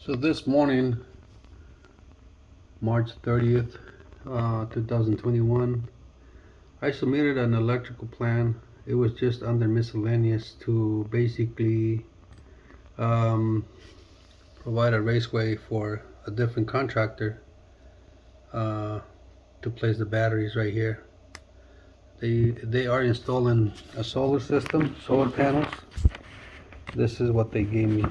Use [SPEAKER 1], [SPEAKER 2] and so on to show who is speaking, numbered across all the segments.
[SPEAKER 1] So this morning, March 30th, 2021, I submitted an electrical plan. It was just under miscellaneous to basically um, provide a raceway for a different contractor uh, to place the batteries right here. They are installing a solar system, solar panels. This is what they gave me.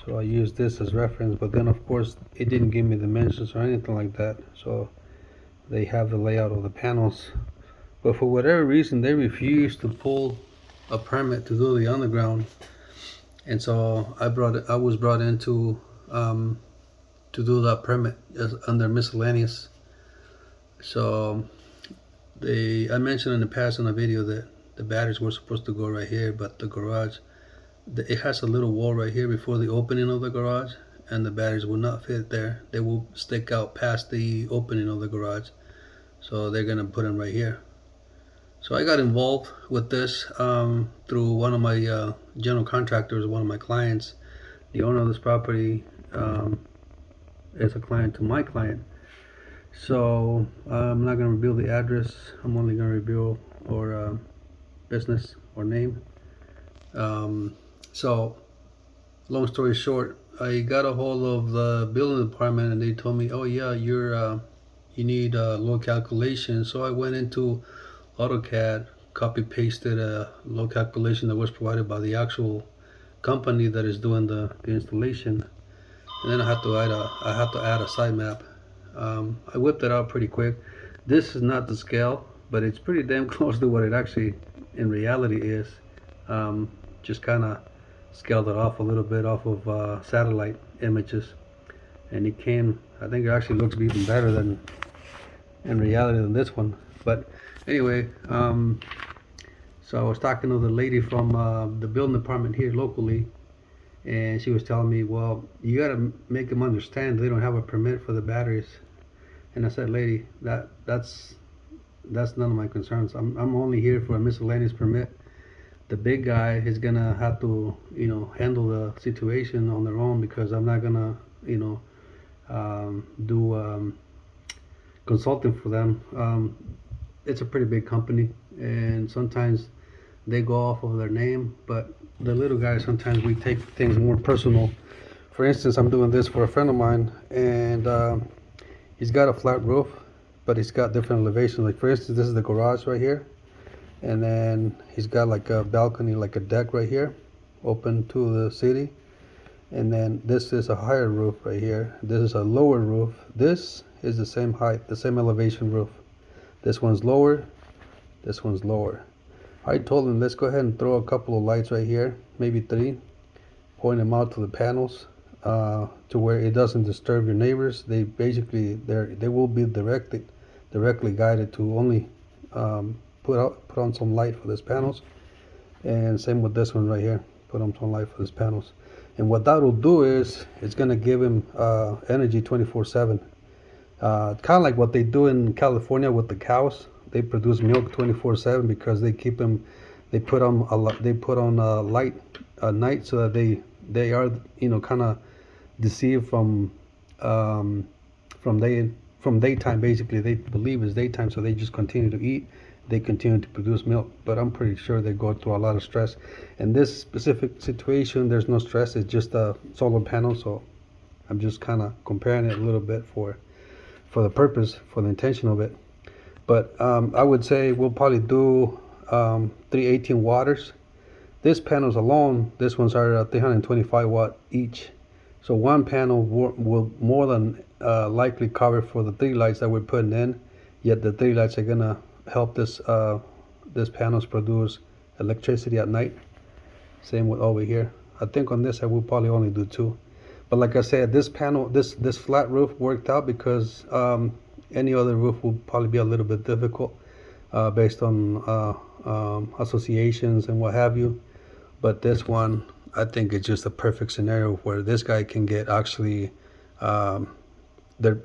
[SPEAKER 1] So I used this as reference, but then of course it didn't give me dimensions or anything like that. So they have the layout of the panels, but for whatever reason they refused to pull a permit to do the underground, and so I was brought in to do that permit as under miscellaneous. So I mentioned in the past in a video that the batteries were supposed to go right here, but the garage, it has a little wall right here before the opening of the garage, and the batteries will not fit there. They will stick out past the opening of the garage, so they're gonna put them right here. So I got involved with this through one of my general contractors, one of my clients. The owner of this property is a client to my client. So I'm not going to reveal the address. I'm only going to reveal our business or name. So long story short, I got a hold of the building department and they told me, oh yeah, you need load calculation. So I went into AutoCAD, copy pasted a load calculation that was provided by the actual company that is doing the installation, and then I had to add a site map. I whipped it out pretty quick. This is not the scale, but it's pretty damn close to what it actually in reality is. Just kind of scaled it off a little bit off of satellite images, and it came. I think it actually looks even better than in reality than this one. But anyway, so I was talking to the lady from the building department here locally, and she was telling me, well, you got to make them understand they don't have a permit for the batteries. And I said, lady, that's none of my concerns. I'm only here for a miscellaneous permit. The big guy is gonna have to, handle the situation on their own, because I'm not gonna, do consulting for them. It's a pretty big company, and sometimes they go off of their name, but the little guys, sometimes we take things more personal. For instance, I'm doing this for a friend of mine, and he's got a flat roof, but he's got different elevations. Like for instance, this is the garage right here, and then he's got like a balcony, like a deck right here, open to the city. And then this is a higher roof right here. This is a lower roof. This is the same height, the same elevation roof. This one's lower, this one's lower. I told him, let's go ahead and throw a couple of lights right here, maybe 3, point them out to the panels, to where it doesn't disturb your neighbors. They basically, they will be directly guided to only put on some light for these panels. And same with this one right here, put on some light for these panels. And what that will do is it's going to give him energy 24/7. Kind of like what they do in California with the cows. They produce milk 24/7 because they keep them. They put on a light at night, so that they are kind of deceived from daytime. Basically, they believe it's daytime, so they just continue to eat. They continue to produce milk, but I'm pretty sure they go through a lot of stress. In this specific situation, there's no stress. It's just a solar panel, so I'm just kind of comparing it a little bit for the purpose, for the intention of it. But I would say we'll probably do 318 watts. This panels alone, this ones are 325 watt each. So one panel will more than likely cover for the 3 lights that we're putting in. Yet the 3 lights are gonna help this panels produce electricity at night. Same with over here. I think on this I will probably only do 2. But like I said, this panel, this flat roof worked out because any other roof will probably be a little bit difficult based on associations and what have you. But this one, I think it's just a perfect scenario where this guy can get actually,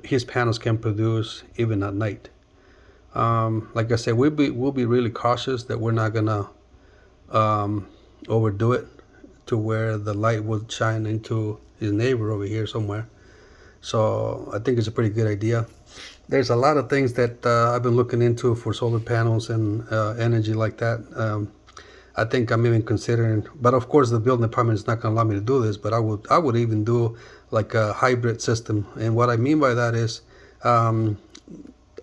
[SPEAKER 1] his panels can produce even at night. Like I said, we'll be really cautious that we're not gonna overdo it to where the light would shine into his neighbor over here somewhere. So I think it's a pretty good idea. There's a lot of things that I've been looking into for solar panels and energy like that. I think I'm even considering, but of course the building department is not going to allow me to do this. But I would even do like a hybrid system. And what I mean by that is,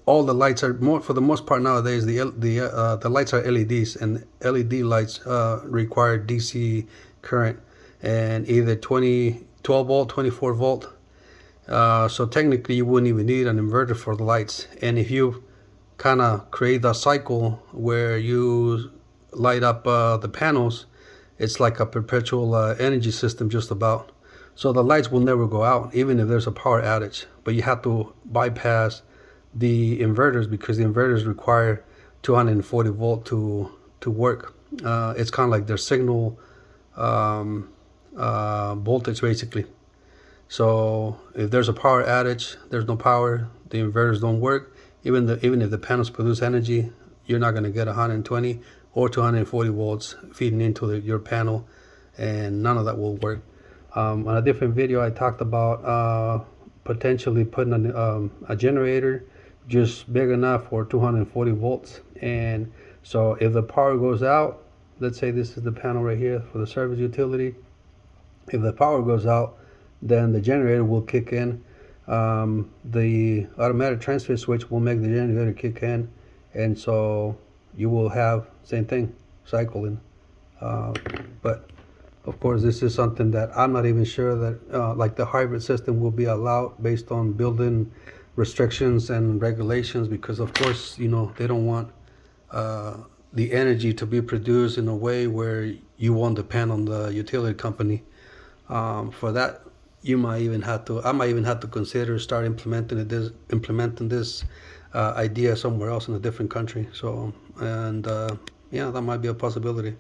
[SPEAKER 1] all the lights are more, for the most part nowadays, the lights are LEDs, and LED lights require DC current, and either 12 volt, 24 volt. So technically you wouldn't even need an inverter for the lights. And if you kind of create a cycle where you light up the panels, it's like a perpetual energy system just about. So the lights will never go out even if there's a power outage, but you have to bypass the inverters because the inverters require 240 volt to work. It's kind of like their signal voltage basically. So if there's a power outage, there's no power, the inverters don't work. Even if the panels produce energy, you're not going to get 120 or 240 volts feeding into your panel, and none of that will work. On a different video, I talked about potentially putting a generator just big enough for 240 volts. And so if the power goes out, let's say this is the panel right here for the service utility. If the power goes out, then the generator will kick in. The automatic transfer switch will make the generator kick in, and so you will have same thing cycling. But of course, this is something that I'm not even sure that like the hybrid system will be allowed based on building restrictions and regulations, because of course, they don't want the energy to be produced in a way where you won't depend on the utility company. For that, I might even have to consider start implementing this idea somewhere else in a different country. So, and yeah, that might be a possibility.